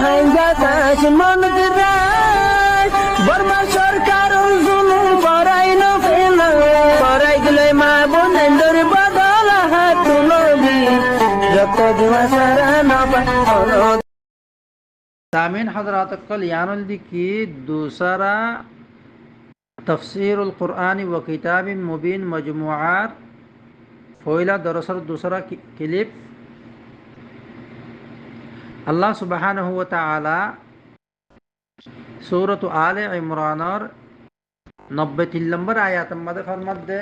হাইজা কাশ মন্দিরায় বর্মা সরকার জুলুম করাইল ফেলা করাই গেলে মা বোনেদের বদল হাত তুলবি যত দিবা সারা নবা सामीन हजरात कल यानुल की दूसरा तफसीरुल कुरान व किताब मुबीन मजमुआर फोइला दरअसल दूसरा क्लिप अल्लाह सुब्हानहु व तआला सूरत आले इमरानर 93 नंबर आयत मद फरमात दे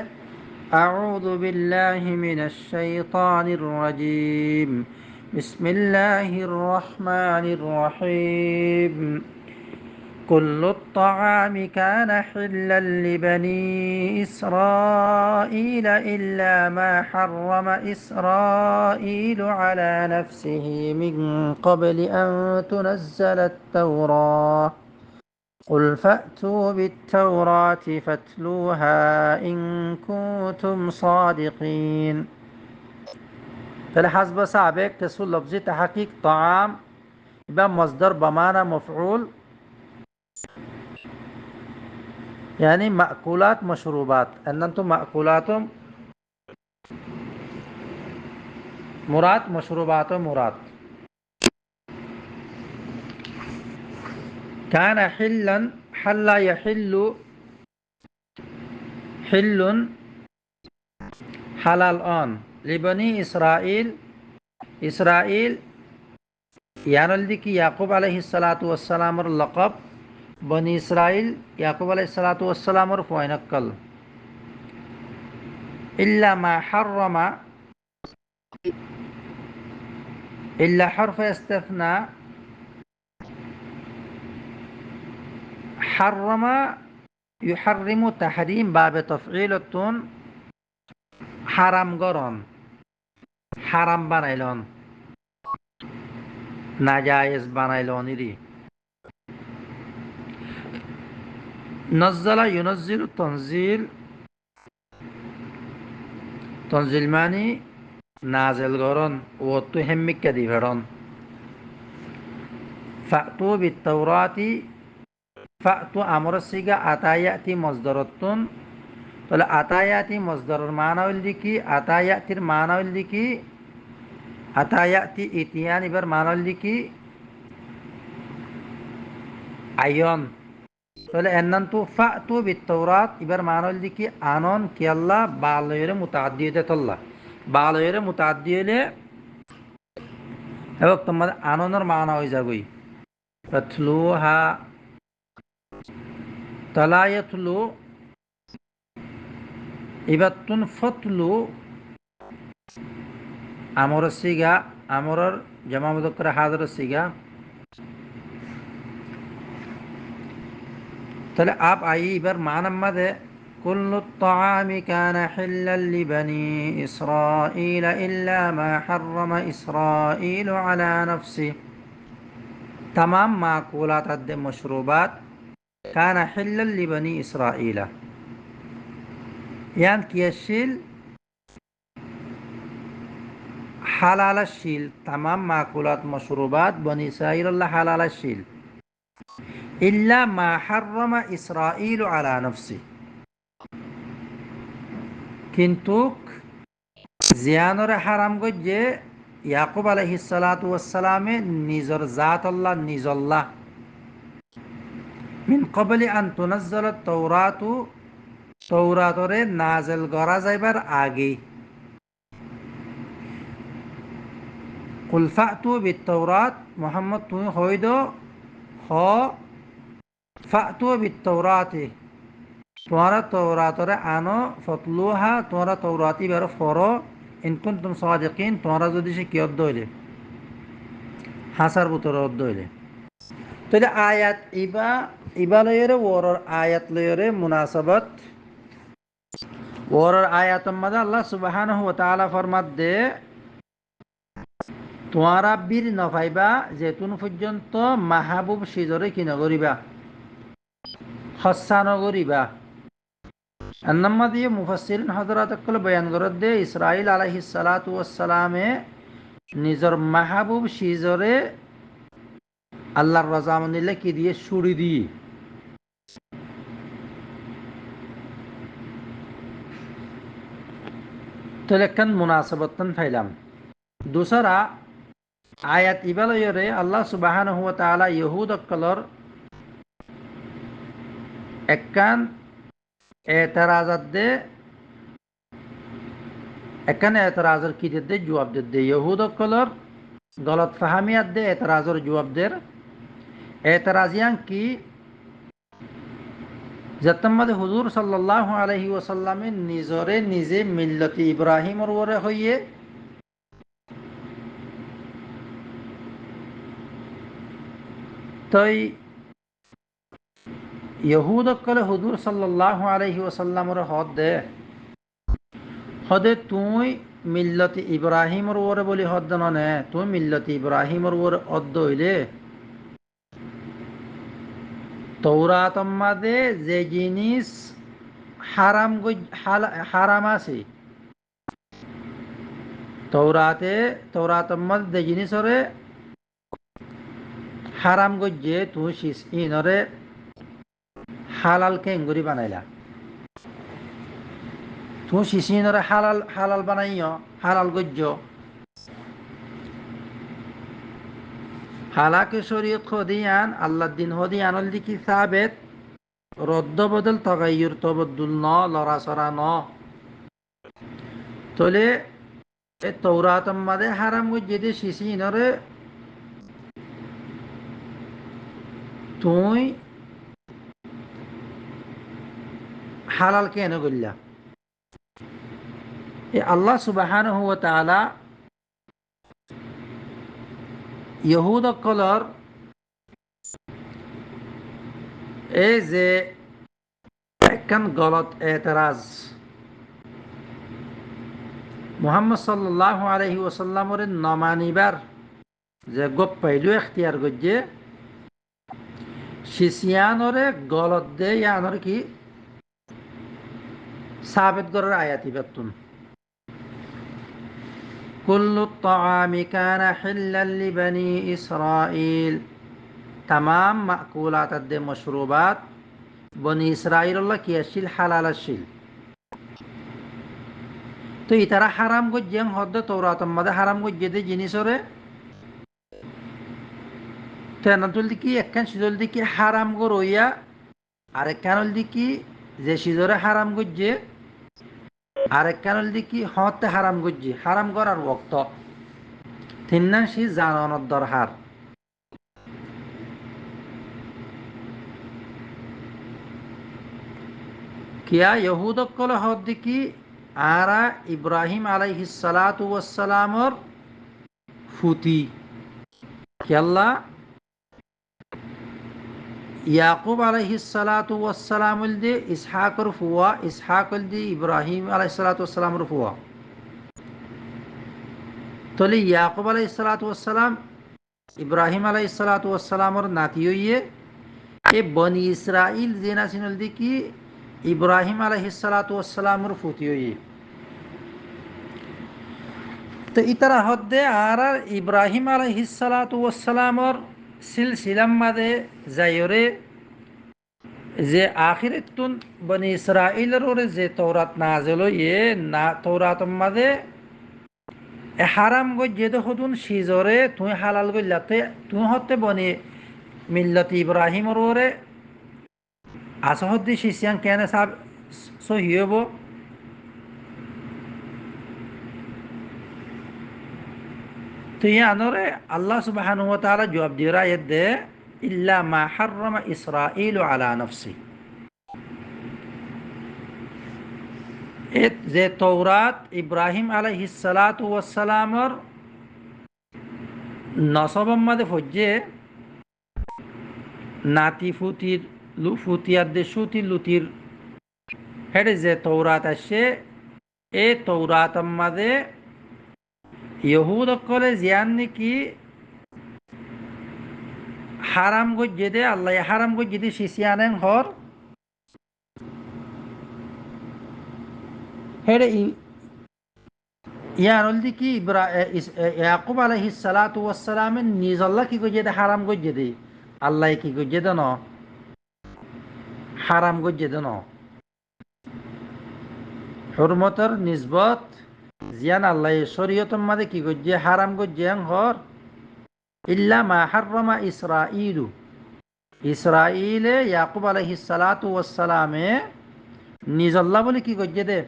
अऊज़ु बिल्लाहि मिनश शैतानिर रजीम बिस्मिल्लाहिर रहमानिर रहीम कुल्लु त्तआमि कान हिल्लन लिबनी इस्राईल इल्ला मा हर्रम इस्राईल अला नफ्सिहि मिन क़ब्लि अन तुनज़्ज़ल अत्तौराह قل فأتوا بالتوراة فاتلوها إن كنتم صادقين فالحسب سابق كسو لفظ تحقيق طعام يبقى مصدر بمعنى مفعول يعني مأكولات مشروبات أن أنتم مأكولات مراد مشروبات مراد كان حلا حل يحل حل حلال آن لبني إسرائيل إسرائيل يعني कि याकूब अलैहिस्सलातु वस्सलाम और लक़ब बनी इसराइल याकूब अलैहिस्सलातु वस्सलाम और फ़ोइनक्कल इल्ला मा हर्रमा इल्ला हर्फ इस्तिस्ना हर्रमा युहर्रिमु तहरीम बाब तफ़ईलतुन हाराम गरन हाराम बानाइलन नाजायज बानाइलन इरी नज़्ज़ला युनज़्ज़िलु तंज़ील तंज़ील मानी नाज़िल गरन वो तो हेम्मिक के दिवरन फ़अतू बित्तौराती फ़अतू अमर सिगा अतायाती मज़दरतुन তাহলে আতায়াতি মসদারের মানা হইল কি আতায়াতির মানা হইল কি আতায়াতি ইতিয়ান এবার মানা হইল কি আয়ন তাহলে এন্নান্তু ফাতু বিত্তৌরাত এবার মানা হইল কি আনন কি আল্লাহ বালয়রে মুতাআদ্দিয়ে তাল্লাহ বালয়রে মুতাআদ্দিয়ে এবং তোমাদের আননের মানা হই যাগই ফাতলুহা তালায়াতলু ইবাতুন ফতলু আমর সিগা আমরর জামা মুযাক্কার হাজির সিগা তাহলে আপ আই এবার মানাম মাদে কুল্লু الطعام كان حلا لبني إسرائيل إلا ما حرم إسرائيل على نفسه तमाम माकूलात अद्द मशरूबात كان حلا لبني إسرائيل यान कियाशील हालाल शील तमाम माकूलात मशरूबात बनी इसराइल अल्लाह हालाल शील इल्ला मा हर्रमा इसराइल अला नफ्सी किंतु जियानर हाराम गजे याकूब अलैहिस्सलातु वस्सलामे निजर जात अल्लाह निजल्लाह मिन कबली अन तुनज़्ज़ल तौरातु तौरातरे नाजिल करा जाइबार आगे कुल फातु बित्तौरात मोहम्मद तुम होई दो हो फातु बित्तौराति तुम्हारा तौरातरे आनो फतलुहा तुम्हारा तौराती बेरो फरो इन कुंतुम सादिकीन तुम्हारा जो दिशे की अद्दोइले हासार बुतर अद्दोइले तो ये आयत इबा लेरे वोर आयत लेरे मुनासबत वोर आयत मदा अल्लाह सुब्हानहु व तआला फरमात दे तुम्हारा বীর নফাইবা যেতুন পর্যন্ত মাহবুব সিজরে কি নগরিবা হস্সা নগরিবা अन्नमा दिए मुफस्सिरिन हजरात अक्कल बयान करत दे इसराइल अलैहिस्सलातु वस्सलामे निजर माहबूब सिजरे আল্লাহর রজামন্দিলে কি দিয়ে ছুরি দিয়ে তো একখান মুনাসাবতন ফাইলাম দুসরা আয়াত ইবালয়রে আল্লাহ সুবহানাহু ওয়া তাআলা ইহুদ অক্কলর একখান এতরাজাত দে একখান এতরাজের কিতে দে জবাব দে ইহুদ অক্কলর গলত ফাহামিয়াত দে এতরাজের জবাব দের এতরাজিয়ান কি যতম্মদ হুজুর সাল্লাল্লাহু আলাইহি ওয়াসাল্লামে নিজরে নিজে মিল্লতি ইব্রাহিমর ওরে হইয়ে তই ইহুদ অক্কলে হুজুর সাল্লাল্লাহু আলাইহি ওয়াসাল্লামর হদ দে হদে তুই মিল্লতি ইব্রাহিমর ওরে বলি হদ নে তুই মিল্লতি ইব্রাহিমর ওরে অদ্দ হইলে তৌরাতম্মাদে যে জিনিস হারাম আছে তৌরাতম্মাদ যে জিনিসরে হারাম গজ্জে তুই ইনরে হালাল কেঙ্গুরি বানাইলা তুই শিশিনরে হালাল হালাল বানাইয় হালাল গজ্জ হালাকে শরীয়ত খদিয়ান আল্লাহ দিন হদিয়ান দিকি সাবেত রদ্দ বদল তগাইয়ুর তবদ্দুল ন লড়াচড়া ন তলে এ তৌরাতম্মাদে হারাম গজ্জে শিশিনরে তুই হালাল কেন গল্লা এ আল্লাহ সুবহানাহু ওয়া তাআলা ইহুদ অক্কলর এই যে একখান গলত এতরাজ মুহাম্মদ সাল্লাল্লাহু আলাইহি ওয়াসাল্লামর নমানিবার যে গপ পাইলু এখতিয়ার গজ্জে শিশিয়ানরে গলত দে ইয়ানর কি সাবেত গরের আয়াতি বেতুন কুল্লু তাআমি কানা হিল্লাল লিবানি ইসরাঈল तमाम माकुलात दे मशरूबात बनी इसराइल की अशिल हलाल अशिल तो इतारा हाराम को जेंग हद तौरात मद हाराम को जेदे जिनिसरे तेनतुल दिकी एकखान सिजल दिकी हाराम गो रोया आरेकखानल दिकी जे सिजरे हाराम को जे आरेकखानल दिकी हते हाराम को जे हाराम करार वक्त तिन्नान सि जाननर दरहार किया यहूद कल हद की आरा इब्राहिम अलैहिस्सलातु वस्सलामर फुती केल्ला याकूब अलैहिस्सलातु वस्सलाम दे इसहाकर फुआ इसहाक दे इब्राहिम अलैहिस्सलातु वस्सलामर फुआ तले याकूब अलैहिस्सलातु वस्सलाम इब्राहिम अलैहिस्सलातु वस्सलामर नाती ये ए बनी इसराइल जेना सिनल दे की इब्राहिम अलैहिस्सलातु वस्सलामर फुती ये तो इतरा हद्दे आरा इब्राहिम अलैहिस्सलातु वस्सलामर सिलसिलाम मादे जायरे जे आखिरतुन बनी इसराइलर जे तौरात नाजिल ये ना तौरात मादे ए हाराम गो जेदे हदुन शिजरे तुई हालाल गल्लाते तुई हत्ते बनी मिल्लत इब्राहिमर ओरे আসহদ্দি শিষ্যাং কেন সাব সহিব তো ইয়ানরে আল্লাহ সুবহানাহু ওয়া তাআলা জবাব দিরা দে ইল্লা মা হাররামা ইসরাঈল আলা নফসি এত যে তৌরাত ইব্রাহিম আলাইহিস সালাতু ওয়াস সালামর নসবম মাদে ফজ্জে নাতি ফুতির লুফুতিয়ার দে সুতির লুতির হেডে যে তৌরাত আসে এ তৌরাত মাদে ইহুদ কলে জিয়ান নাকি হারাম গজ্জে দে আল্লাহ হারাম গজ্জে দে শিশিয়ানেন হর হেডে ইয়ানুল দিকি ইয়াকুব আলাইহিস সালাতু ওয়াস সালাম নিজ আল্লাহ কি গজ্জে দে হারাম গজ্জে দে আল্লাহ কি গজ্জে দেন হারাম গজ্জে দেন হুরমতর নিসবত জিয়ান আল্লাহ শরীয়তর মাঝে কি গজ্জে হারাম গজ্জে হর ইল্লা মা হাররামা ইসরাঈলু ইসরাঈলে ইয়াকুব আলাইহিস সালাতু ওয়াস সালামে নিজল্লা বলে কি গজ্জে দে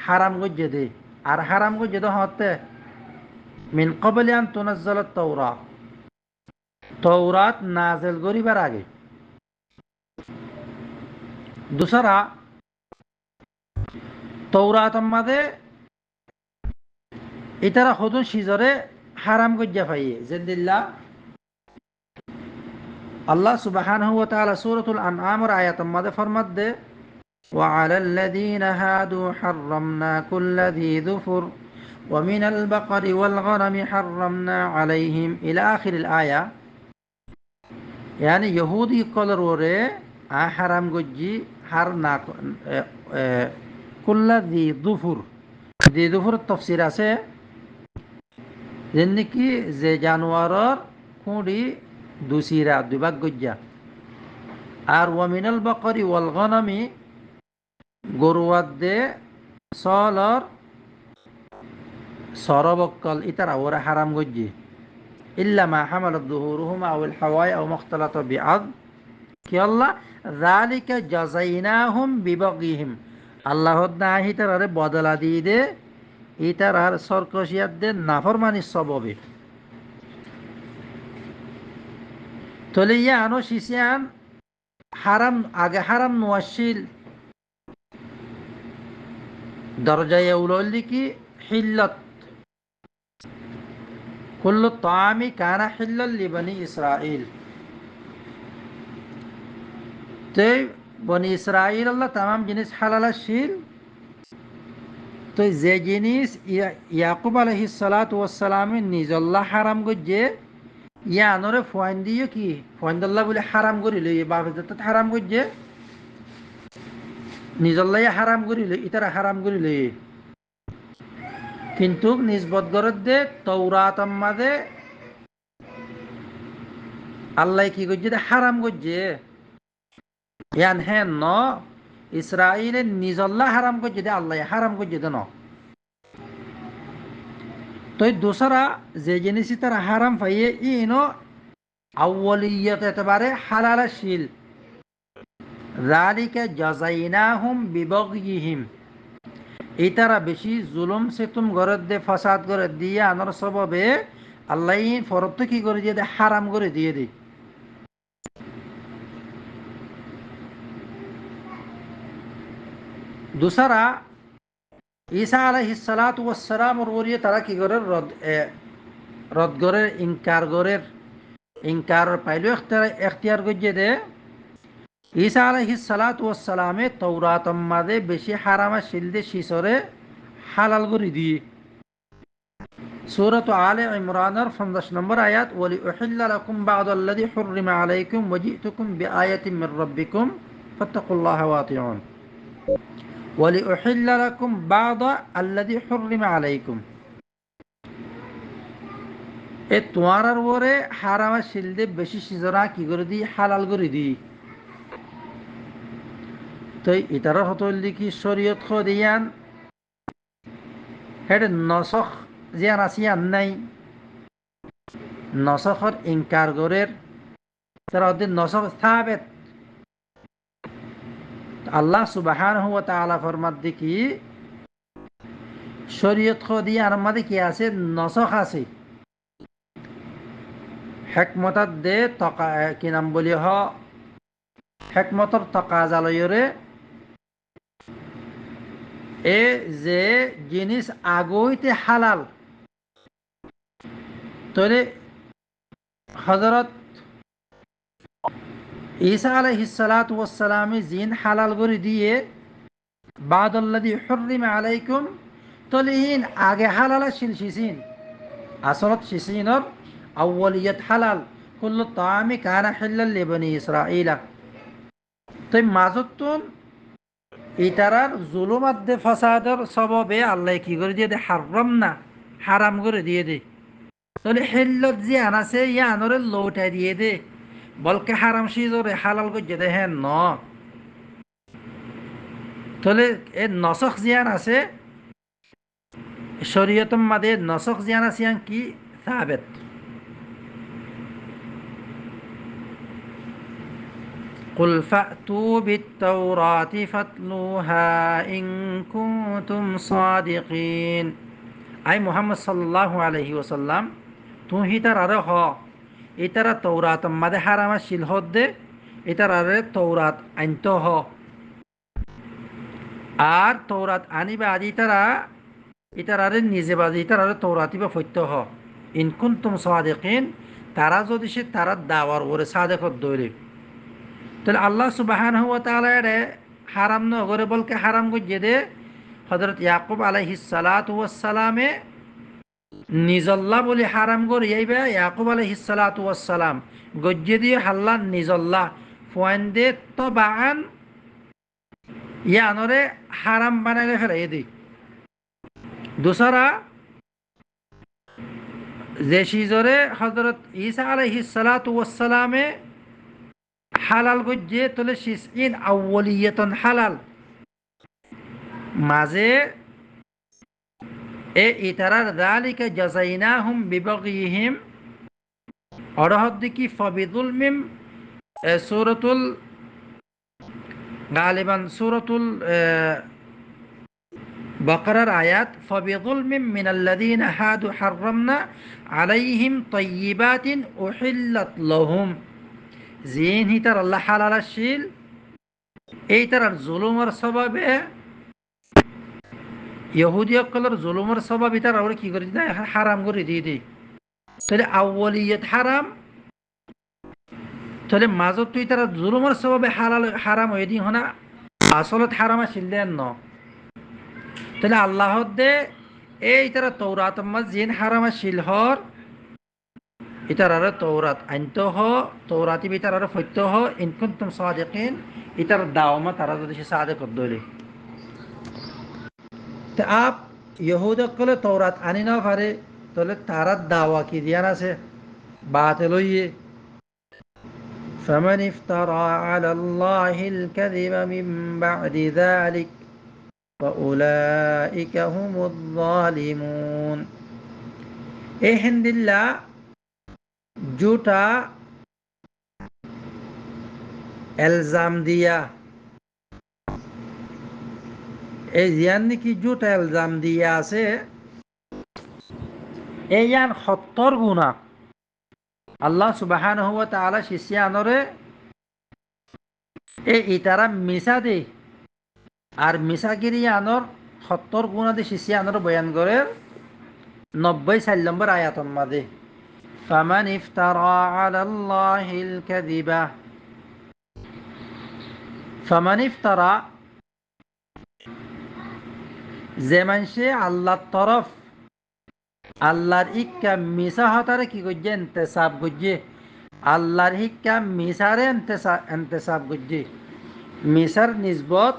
হারাম গজ্জে দে আর হারাম গজ্জে দে হতে মিন ক্বাবলি আন তুনাজ্জালাত তাওরাত তৌরাত নাজেল করিবার আগে দুসরা তৌরাত মাঝে ইতারা হদুন সিজরে হারাম গজ্জা পাইয়ে জিন্দিল্লাহ আল্লাহ সুবহানাহু ওয়া তাআলা সূরাতুল আনআমের আয়াতের মাঝে ফরমাত দে وعلى الذين هادوا حرمنا كل ذي ظفر ومن البقر والغنم حرمنا عليهم إلى آخر الآية يعني يهودي قلروري حرام গজ্জি হার না كل ذي ظفر ذي ظفر তফসির আছে যেন কি যে জানোয়ারের খুঁড়ি দুসিরা দুভাগ গজ্জা আর ওয়ামিনাল বাকরি ওয়াল গনামি গরুয়াদ্দে সলর সরবক্কল ইতারা ওরা হারাম গজ্জি ইল্লা মা হামালাত যুহুরুহুম আউল হাওয়াই আও মুখতালাত বিআদ কি আল্লাহ যালিকা জাযাইনাহুম বিবাগিহিম আল্লাহ দাহি তারারে বদলা দিয়ে দে ইতারার সরকশিয়াত দে নাফরমানির সববে তলে ইয়ানো শিশিয়ান হারাম আগে হারাম নোয়াশিল দরজায় উললি কি হিল্লত কুল্লু তাআমি কানা হিল্লাল লিবানি ইসরাঈল তে বনি ইসরাঈল আল্লাহ তামাম জিনিস হালালা শিল তো যে জিনিস ইয়াকুব আলাইহিস সালাতু ওয়াস সালাম নিজল্লাহ হারাম গজ্জে ইয়ানরে ফয়েন দিয়ে কি ফয়েন্দল্লাহ বলে হারাম করিল বাপে যত হারাম গজ্জে নিজল্লাই হারাম করিল ইতারা হারাম করিল কিন্তু নিজবত গরত দে তৌরাত মাঝে আল্লাহ কি গজ্জে হারাম গজ্জে ইয়ান হেন ন ইসরাঈলের নিজল্লাহ হারাম গজ্জে দে আল্লাহ হারাম গজ্জে দে ন তো দোসরা যে জিনিস তারা হারাম পাইয়ে ইনো আউয়ালিয়ত এতবারে হালাল শিল যালিকা জাযাইনাহুম বিবাগহিম ইতারা বেশি জুলুম সেতুম গরত দে ফাসাদ গরত দিয়ে আনার সববে আল্লাহ ফরত কি করে দিয়ে দে হারাম করে দিয়ে দে দুসরা ঈসা আলাইহিস সালাতু ওয়াস সালামের ওরিয়ে তারা কি করে রদ গরের ইনকার পাইলো এখতিয়ার গজ্জে দে ঈসা আলাইহিস সালাতু ওয়াস সালামে তৌরাত মাঝে বেশি হারামা শিলদে শিসরে হালাল করে দিয়ে সূরাত আলে ইমরানের 50 নম্বর আয়াত ওয়ালি উহিল্লা লাকুম বা'দাল্লাযী হুররিমা আলাইকুম ওয়া জি'তুকুম বিআয়াতিন মির রাব্বিকুম ফাত্তাকুল্লাহা ওয়া আতিউন ওয়ালি উহিল্লা লাকুম বা'দা আল্লাযী হুররিমা আলাইকুম এ তোমার ওরে হারামা শিলদে বেশি শিজরা কি করে দি হালাল করে দি তো ইতারা হতল দেখি শরীয়ত খদিয়ান হেড নসখ জিয়ান আসিয়ান নাই নসখর ইনকার গরের তারা ওদের নসখ স্থাবেত আল্লাহ সুবহানাহু ওয়া তাআলা ফরমাত দেখি শরীয়ত খদিয়ান আমাদের কি আছে নসখ আছে হেকমতাত দে তকা কি নাম বলি হ হেকমতর তকাজালয়রে এ যে জিনিস আগইতে হালাল তলে হযরত ঈসা আলাইহিস সালাতু ওয়াস সালাম জিন হালাল করে দিয়ে বাদাল্লাযী হুররিমা আলাইকুম তলিহিন আগে হালাল শিলশিসিন আসলত শিসিনর আউয়ালিয়াত হালাল কুল্লু তাআমি কানা হিল্লাল লিবানি ইসরাঈলা তাই মাজতুন ইতারার জুলুমাত দে ফাসাদের সববে আল্লাহ কি করে দিয়ে দে হারাম করে দিয়ে দে তাহলে হিল্লত যে আনাছে ইয়া আনরে লৌটা দিয়ে দে বলকে হারাম সিজরে হালাল গজ্জে দেখেন ন তাহলে এর নসখ জিয়ান আছে শরীয়তম মাদে নসখ জিয়ান আছে কি সাবেত قل فأتوا بالتوراة فاتلوها إن كنتم صادقين أي محمد صلى الله عليه وسلم تو هي ترى হ ইতারা তৌরাত মাদে হারামা শিল হদ্দে ইতারারে তৌরাত আইনত হ আর তৌরাত আনিবা আদি ইতারারে নিজে বাজি ইতারারে তৌরাতিবা ফৈত্য হ ইনকুন্তুম সাদিকিন তারা যদি সে তারা দাওয়ার ওরে সাদেকত দৈরে তাহলে আল্লাহ সুবহানাহু ওয়া তাআলা এর হারাম ন করে বলকে হারাম গজ্জে দে হযরত ইয়াকুব আলাইহিস সালাতু ওয়াস সালামে নিজল্লা বলে হারাম করে ইয়াইবা ইয়াকুব আলাইহিস সালাতু ওয়াস সালাম গজ্জে দিয়ে হাল্লা নিজল্লা ফয়েন্দে তবাআন ইয়ানরে হারাম বানাইলে ফেলাই দি দুসরা যে সিজরে হযরত ঈসা আলাইহিস সালাতু ওয়াস সালামে হালাল গজ্জে তোলে শিসইন আউলিয়াতন হালাল মাঝে এ ইতারার যালিকা জাযাইনাহুম বিবাগিহিম অরহদ কি ফাবিযুলমিম সূরাতুল গালিবান সূরাতুল বাকারার আয়াত ফাবিযুলমিম মিনাল্লাযীনা হাদু হাররামনা আলাইহিম তাইয়্যিবাতিন উহিল্লাত লাহুম জিন হিতার আল্লাহ হালাল শিল এই তার জুলুমের স্বভাবে ইহুদিয়কলের জুলুমের স্বভাব ইতার আমরা কি করে দিই হারাম করে দিয়ে দিই তাহলে আউয়ালিয়াত হারাম তাহলে মাজত তুই তারা জুলুমের স্বভাবে হালাল হারাম হয়ে দিই হনা আসলত হারাম আসিল দেন ন তাহলে আল্লাহ দে এই তারা তৌরাত মাজ জিন হারাম আসিল হর ইতারারে তৌরাত আইনত হ তৌরাতি বিতারারে ফৈত্য হ ইনকুন্তুম সাদিকিন ইতার দাওমা তারা যদি সে সাদেক দইলে তে আপ ইহুদ কলে তৌরাত আনি না পারে তাহলে তারা দাওয়া কি দিয়ান আছে বাতিল হইয়ে فمن افترى على الله الكذب من بعد ذلك فأولئك هم الظالمون এ হিন্দিল্লা জুটা এলজাম দিয়া এই জিয়ান নাকি জুটা এলজাম দিয়া আছে এই ইয়ান 70 গুণা আল্লাহ সুবহানাহু ওয়া তাআলা শিষ্যানরে এই ইতারা মিশা দে আর মিশাগিরি আনর 70 গুণা দে শিষ্যানর বয়ান করে 94 নম্বর আয়াতর মাঝে فمن افترى على الله الكذب فمن افترى যেমন সে আল্লাহর তরফ আল্লাহর ইক্কা মিসা হতারে কি গজ্জে ইন্তেসাব গজ্জে আল্লাহর ইক্কা মিসারে ইন্তেসাব গজ্জে মিসার নিসবত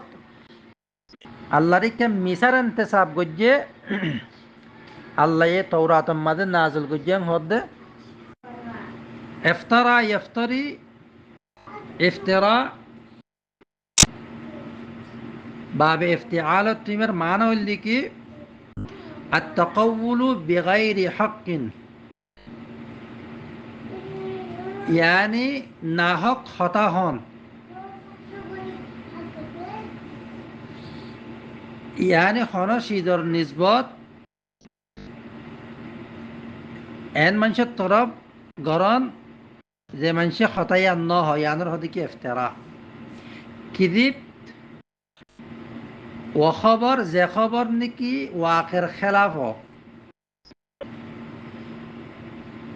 আল্লাহর ইক্কা মিসার ইন্তেসাব গজ্জে আল্লাহ এ তৌরাতের মাঝে নাযিল গজ্জেন হদে ইফতারা ইফতারি ইফতিরা باب افتعال التمر معنى اللي كي التقول بغير حق يعني ناحق خطا هون يعني خانا شيدر نسبات ان منشأ طرف قران زي منشأ خطايا الناه يعني هذا كي افتراء كذب وخبر زي خبر نكي واخر خلافه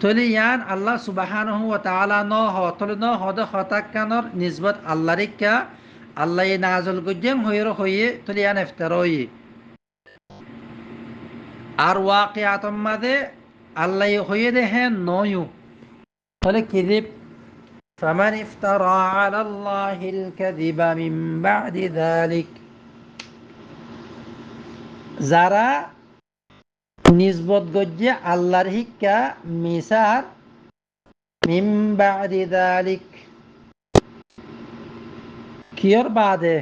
تليان الله سبحانه وتعالى ناه تلنا هذا خطا كانر نسبت الله ركا الله ينازل قجم هيرو هي تليان افتراوي আর ওয়াকিয়াত মাঝে আল্লাহ হয়ে দেখেন নয়ু তাহলে কিযিব فمن افترى على الله الكذب من بعد ذلك যারা নিসবত গজ্জে আল্লাহর হিক্কা মিসার মিন বাদি যালিক কিয়র বাদে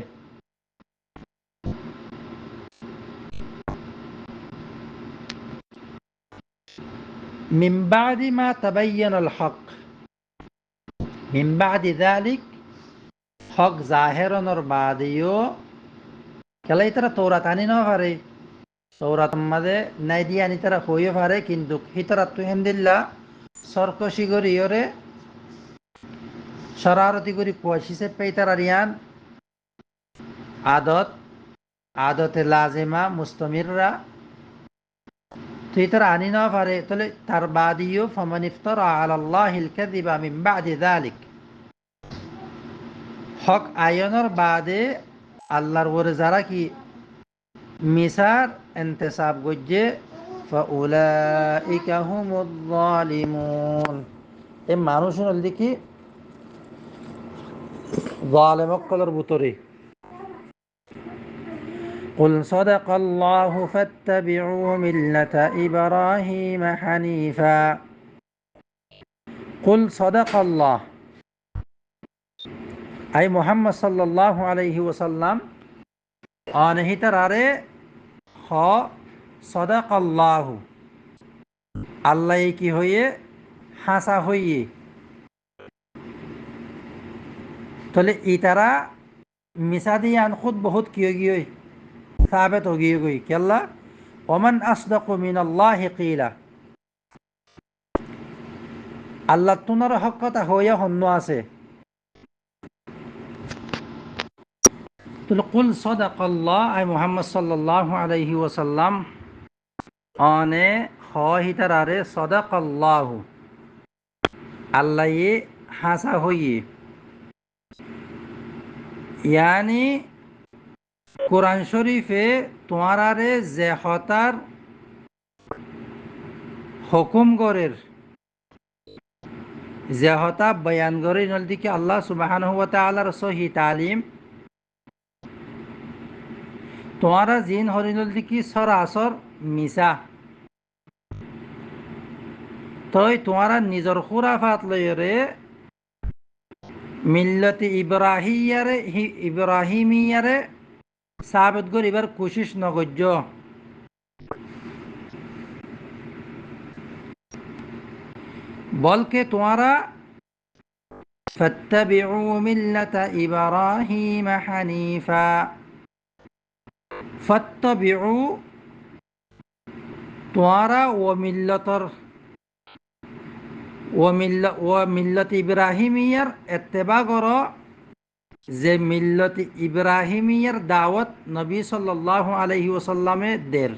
মিন বাদি মা তাবায়্যানাল হক মিন বাদি যালিক হক জাহেরনর বাদিও কেলাই তারা তৌরাত আনি না পারে তৌরাত মাঝে নাই দিয়ে আনি তারা হইও পারে কিন্তু হিতারাত তুহেন্দিল্লা সরকশি করি ওরে শরারতি করি কুয়াশিসে পেই তারা রিয়ান আদত আদতে লাজেমা মুস্তমিররা তুই তারা আনি না পারে তাহলে তার বাদিও ফমান ইফতারা আলাল্লাহিল কাযিবা মিন বাদি যালিক হক আয়নের বাদে আল্লাহর ওরে যারা কি মিসার ইন্তেসাব গজ্জে ফাউলাইকা হুমুয যালিমুন এই মানুষ হল দেখি জালেম কলর বুতরে قل صدق الله فاتبعوا ملة إبراهيم حنيفا قل صدق الله أي محمد صلى الله عليه وسلم آنه تراري خا صدق الله الله কি হয়ে হাসা হয়ে তাহলে ইতারা মিসা দিয়ে আন খুদ বহুত কিয় গিয়ে সাবেত हो गई কেল্লা ওমান আসদাকু মিনাল্লাহি কিলা আল্লাহ তুনার হক কথা হইয়া হন্য আছে তুল কুল সাদাকাল্লাহ আই মুহাম্মদ সাল্লাল্লাহু আলাইহি ওয়াসাল্লাম আনে হিতারারে সাদাকাল্লাহু আল্লাহ হাসা হইয়ে यानी কোরআন শরীফে তোমারারে যে হতার হুকুম করের যে হতা বয়ান করে নলদিকে আল্লাহ সুবহানাহু ওয়া তাআলার সহি তালিম তোমারা জিন হরিনল দিকি সরাসর মিসা তই তোমারা নিজর খুরাফাত লয়রে মিল্লতি ইব্রাহিমিয়ারে সাবিত করিবার কোশিশ নগজ্য বলকে তোমারা ফাত্তাবিউ মিল্লাতা ইব্রাহিম হানিফা ফাত্তাবিউ তোমারা ও মিল্লত ইব্রাহিমিয়ার ইত্তেবা করো যে মিল্লত ইব্রাহিমিয়ার দাওয়াত নবী সাল্লাল্লাহু আলাইহি ওয়াসাল্লামে দের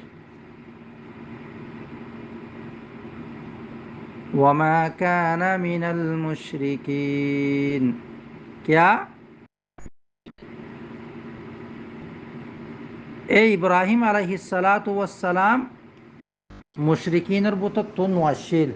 ওয়ামা কানা মিনাল মুশরিকিন क्या এই ইব্রাহিম আলাইহিস সালাতু ওয়াস সালাম মুশরিকিনের বুত তো নওয়াশিল